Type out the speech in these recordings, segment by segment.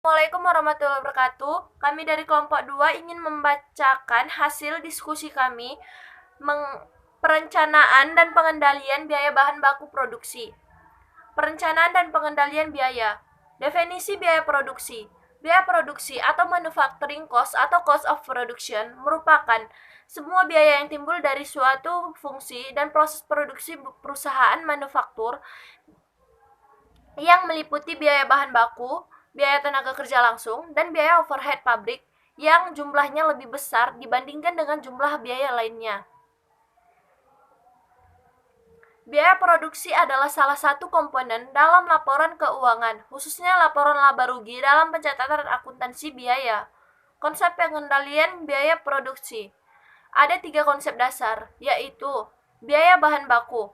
Assalamualaikum warahmatullahi wabarakatuh. Kami dari kelompok 2 ingin membacakan hasil diskusi kami perencanaan dan pengendalian biaya bahan baku produksi. Perencanaan dan pengendalian biaya. Definisi biaya produksi. Biaya produksi atau manufacturing cost atau cost of production merupakan semua biaya yang timbul dari suatu fungsi dan proses produksi perusahaan manufaktur yang meliputi biaya bahan baku, biaya tenaga kerja langsung, dan biaya overhead pabrik yang jumlahnya lebih besar dibandingkan dengan jumlah biaya lainnya. Biaya produksi adalah salah satu komponen dalam laporan keuangan, khususnya laporan laba rugi dalam pencatatan akuntansi biaya. Konsep pengendalian biaya produksi. Ada 3 konsep dasar, yaitu biaya bahan baku.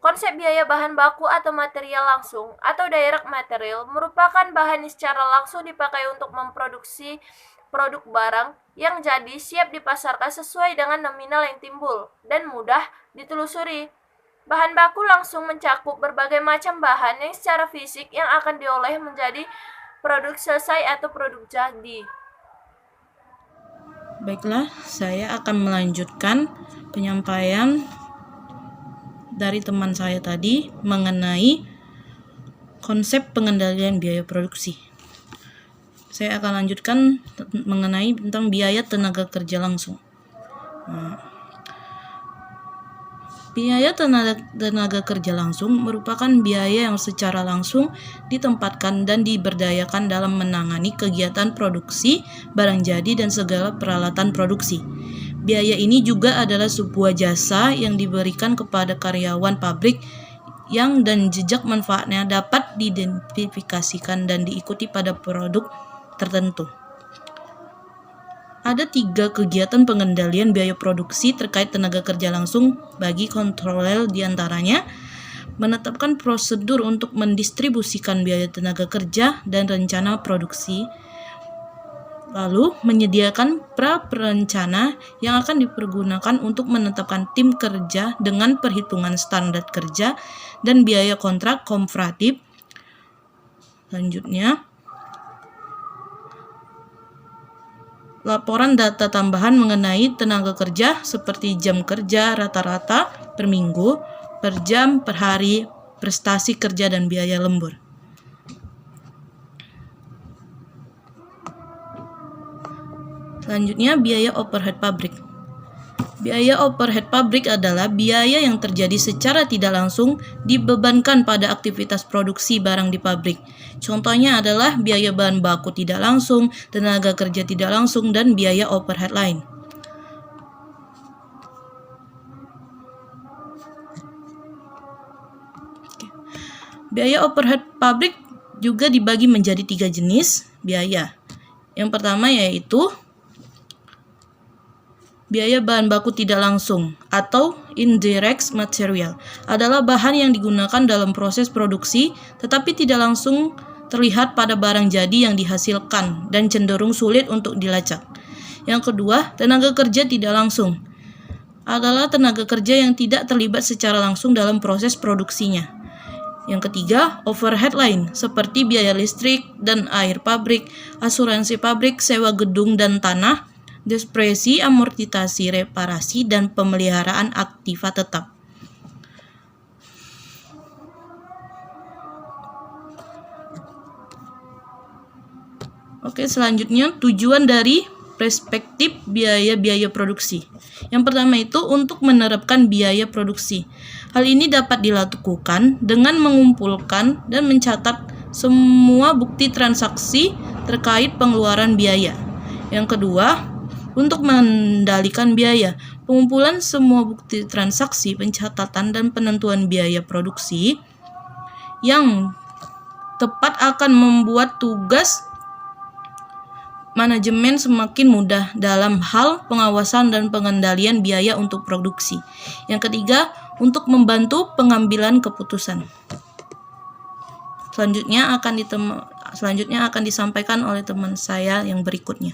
Konsep biaya bahan baku atau material langsung atau direct material merupakan bahan yang secara langsung dipakai untuk memproduksi produk barang yang jadi siap dipasarkan sesuai dengan nominal yang timbul dan mudah ditelusuri. Bahan baku langsung mencakup berbagai macam bahan yang secara fisik yang akan diolah menjadi produk selesai atau produk jadi. Baiklah, saya akan melanjutkan penyampaian dari teman saya tadi mengenai konsep pengendalian biaya produksi. Saya akan lanjutkan mengenai tentang biaya tenaga kerja langsung. Biaya tenaga kerja langsung merupakan biaya yang secara langsung ditempatkan dan diberdayakan dalam menangani kegiatan produksi, barang jadi, dan segala peralatan produksi. Biaya ini juga adalah sebuah jasa yang diberikan kepada karyawan pabrik yang dan jejak manfaatnya dapat diidentifikasikan dan diikuti pada produk tertentu. Ada 3 kegiatan pengendalian biaya produksi terkait tenaga kerja langsung bagi kontroler, diantaranya menetapkan prosedur untuk mendistribusikan biaya tenaga kerja dan rencana produksi, lalu menyediakan pra-perencana yang akan dipergunakan untuk menetapkan tim kerja dengan perhitungan standar kerja dan biaya kontrak komparatif. Selanjutnya, laporan data tambahan mengenai tenaga kerja seperti jam kerja rata-rata per minggu, per jam, per hari, prestasi kerja, dan biaya lembur. Selanjutnya, biaya overhead pabrik. Biaya overhead pabrik adalah biaya yang terjadi secara tidak langsung dibebankan pada aktivitas produksi barang di pabrik. Contohnya adalah biaya bahan baku tidak langsung, tenaga kerja tidak langsung, dan biaya overhead lain. Biaya overhead pabrik juga dibagi menjadi 3 jenis biaya. Yang pertama yaitu biaya bahan baku tidak langsung atau indirect material adalah bahan yang digunakan dalam proses produksi tetapi tidak langsung terlihat pada barang jadi yang dihasilkan dan cenderung sulit untuk dilacak. Yang kedua, tenaga kerja tidak langsung adalah tenaga kerja yang tidak terlibat secara langsung dalam proses produksinya. Yang ketiga, overhead lain seperti biaya listrik dan air pabrik, asuransi pabrik, sewa gedung dan tanah, depresi, amortisasi, reparasi, dan pemeliharaan aktiva tetap. Oke, selanjutnya tujuan dari perspektif biaya-biaya produksi. Yang pertama itu untuk menerapkan biaya produksi. Hal ini dapat dilakukan dengan mengumpulkan dan mencatat semua bukti transaksi terkait pengeluaran biaya. Yang kedua, untuk mengendalikan biaya, pengumpulan semua bukti transaksi, pencatatan, dan penentuan biaya produksi yang tepat akan membuat tugas manajemen semakin mudah dalam hal pengawasan dan pengendalian biaya untuk produksi. Yang ketiga, untuk membantu pengambilan keputusan. Selanjutnya akan disampaikan oleh teman saya yang berikutnya.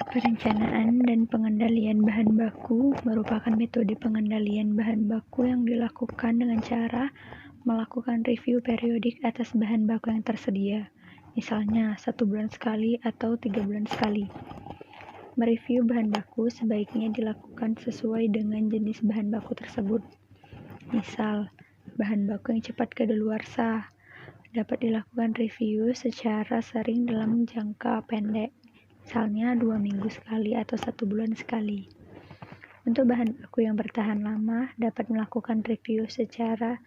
Perencanaan dan pengendalian bahan baku merupakan metode pengendalian bahan baku yang dilakukan dengan cara melakukan review periodik atas bahan baku yang tersedia, misalnya 1 bulan sekali atau 3 bulan sekali. Mereview bahan baku sebaiknya dilakukan sesuai dengan jenis bahan baku tersebut. Misal, bahan baku yang cepat kadaluarsa dapat dilakukan review secara sering dalam jangka pendek, misalnya 2 minggu sekali atau 1 bulan sekali. Untuk bahan baku yang bertahan lama, dapat melakukan review secara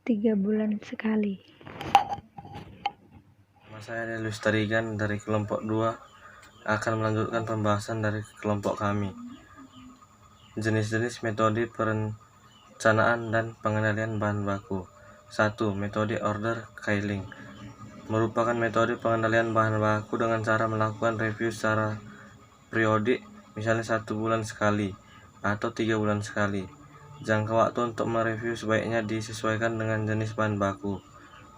3 bulan sekali. Nama saya Delustarigan dari kelompok 2 akan melanjutkan pembahasan dari kelompok kami. Jenis-jenis metode perencanaan dan pengendalian bahan baku. 1. Metode order killing merupakan metode pengendalian bahan baku dengan cara melakukan review secara periodik, misalnya 1 bulan sekali atau 3 bulan sekali. Jangka waktu untuk mereview sebaiknya disesuaikan dengan jenis bahan baku.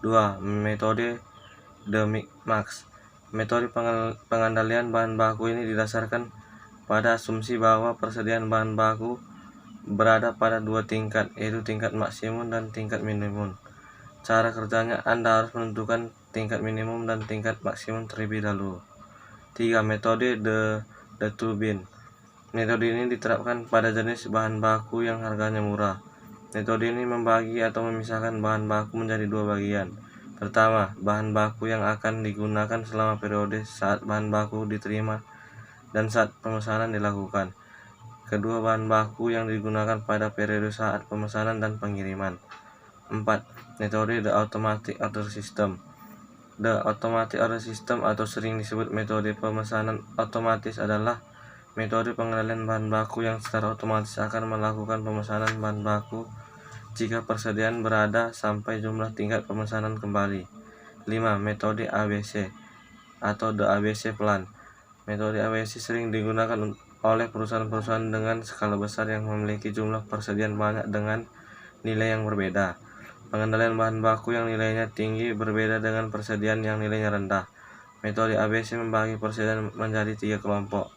2. Metode The Mix. Metode pengendalian bahan baku ini didasarkan pada asumsi bahwa persediaan bahan baku berada pada 2 tingkat, yaitu tingkat maksimum dan tingkat minimum. Cara kerjanya, Anda harus menentukan tingkat minimum dan tingkat maksimum terlebih dahulu. 3. Metode The Turbine. Metode ini diterapkan pada jenis bahan baku yang harganya murah. Metode ini membagi atau memisahkan bahan baku menjadi 2 bagian. Pertama, bahan baku yang akan digunakan selama periode saat bahan baku diterima dan saat pemesanan dilakukan. Kedua, bahan baku yang digunakan pada periode saat pemesanan dan pengiriman. 4. Metode The Automatic Order System. The Automatic Order System atau sering disebut metode pemesanan otomatis adalah metode pengendalian bahan baku yang secara otomatis akan melakukan pemesanan bahan baku jika persediaan berada sampai jumlah tingkat pemesanan kembali. 5. Metode ABC atau The ABC Plan. Metode ABC sering digunakan oleh perusahaan-perusahaan dengan skala besar yang memiliki jumlah persediaan banyak dengan nilai yang berbeda. Pengendalian bahan baku yang nilainya tinggi berbeda dengan persediaan yang nilainya rendah. Metode ABC membagi persediaan menjadi 3 kelompok.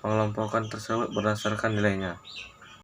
Pengelompokan tersebut berdasarkan nilainya.